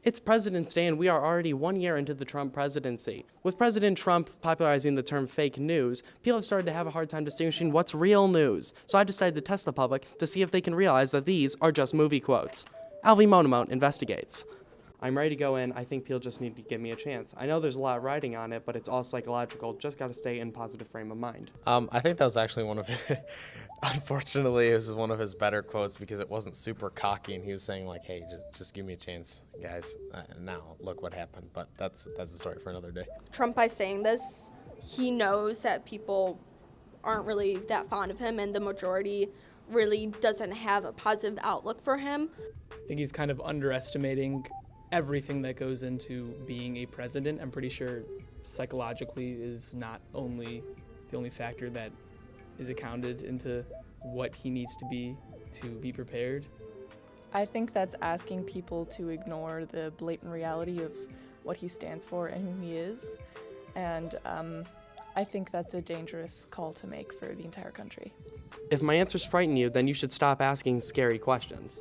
It's President's Day and we are already 1 year into the Trump presidency. With President Trump popularizing the term fake news, people have started to have a hard time distinguishing what's real news. So I decided to test the public to see if they can realize that these are just movie quotes. Alvie investigates. I'm ready to go in. I think people just need to give me a chance. I know there's a lot of writing on it, but it's all psychological. Just got to stay in a positive frame of mind. I think that was actually one of his, unfortunately, it was one of his better quotes because it wasn't super cocky and he was saying like, hey, just give me a chance, guys. Now, look what happened. But that's a story for another day. Trump, by saying this, he knows that people aren't really that fond of him and the majority really doesn't have a positive outlook for him. I think he's kind of underestimating everything that goes into being a president. I'm pretty sure psychologically is not only the only factor that is accounted into what he needs to be prepared. I think that's asking people to ignore the blatant reality of what he stands for and who he is. And I think that's a dangerous call to make for the entire country. If my answers frighten you, then you should stop asking scary questions.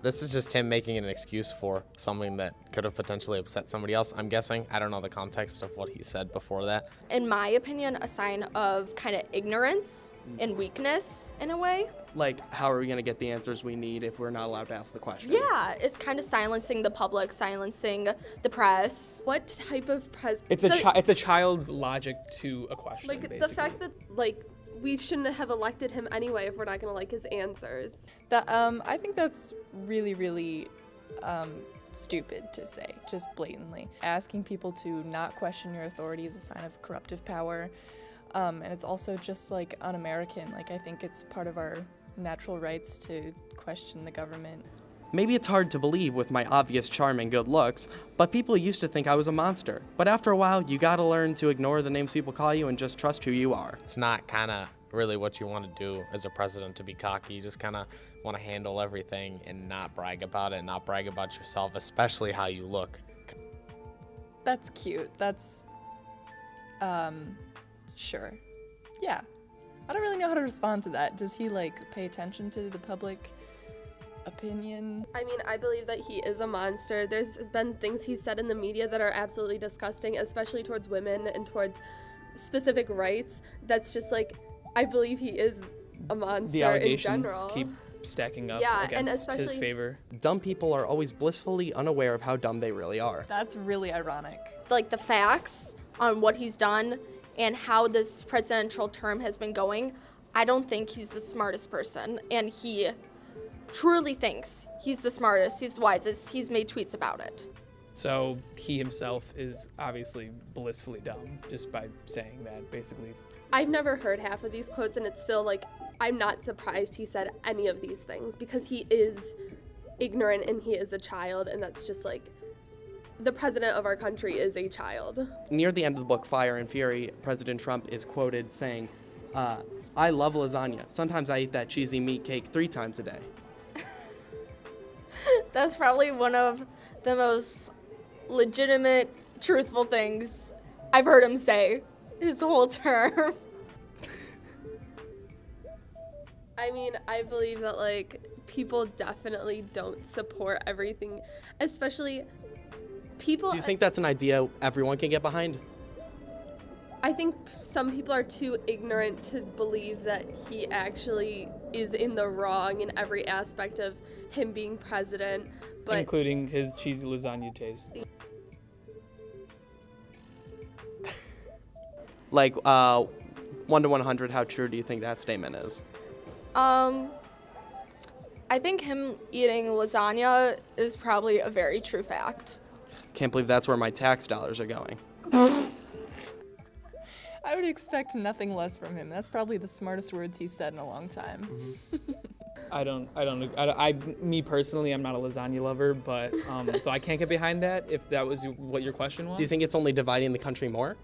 This is just him making an excuse for something that could have potentially upset somebody else, I'm guessing. I don't know the context of what he said before that. In my opinion, a sign of kind of ignorance and weakness in a way. Like, how are we going to get the answers we need if we're not allowed to ask the question? Yeah, it's kind of silencing the public, silencing the press. What type of It's a child's logic to a question, like basically. the fact that we shouldn't have elected him anyway if we're not going to like his answers. I think that's really, really stupid to say, just blatantly. Asking people to not question your authority is a sign of corruptive power, and it's also just like un-American. Like, I think it's part of our natural rights to question the government. Maybe it's hard to believe with my obvious charm and good looks, but people used to think I was a monster. But after a while, you gotta learn to ignore the names people call you and just trust who you are. It's not kind of really what you want to do as a president, to be cocky. You just kind of want to handle everything and not brag about it, not brag about yourself, especially how you look. That's cute. That's, sure. Yeah. I don't really know how to respond to that. Does he, pay attention to the public opinion? I mean, I believe that he is a monster. There's been things he's said in the media that are absolutely disgusting, especially towards women and towards specific rights. That's just I believe he is a monster the allegations in general. keep stacking up Yeah, and against his favor. Dumb people are always blissfully unaware of how dumb they really are. That's really ironic. The facts on what he's done and how this presidential term has been going, I don't think he's the smartest person, and he truly thinks he's the smartest, he's the wisest. He's made tweets about it. So he himself is obviously blissfully dumb just by saying that, basically. I've never heard half of these quotes, and it's still I'm not surprised he said any of these things because he is ignorant and he is a child, and that's just the president of our country is a child. Near the end of the book, Fire and Fury, President Trump is quoted saying, I love lasagna. Sometimes I eat that cheesy meat cake 3 times a day. That's probably one of the most legitimate, truthful things I've heard him say his whole term. I mean, I believe that people definitely don't support everything, especially people. Do you think that's an idea everyone can get behind? I think some people are too ignorant to believe that he actually is in the wrong in every aspect of him being president, but including his cheesy lasagna tastes. 1 to 100, how true do you think that statement is? I think him eating lasagna is probably a very true fact. Can't believe that's where my tax dollars are going. I would expect nothing less from him. That's probably the smartest words he's said in a long time. Me personally, I'm not a lasagna lover, but so I can't get behind that if that was what your question was. Do you think it's only dividing the country more?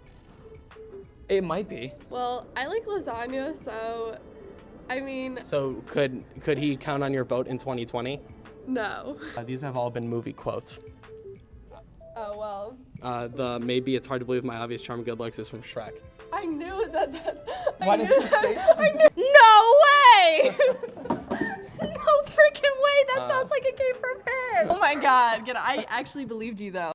It might be. well, I like lasagna, so I mean, So could he count on your vote in 2020? no. These have all been movie quotes. Oh, well. The maybe it's hard to believe my obvious charm and good looks is from Shrek. I knew that. Why did you say something? No way! No freaking way! That sounds like it came from him. Oh my God. I actually believed you though.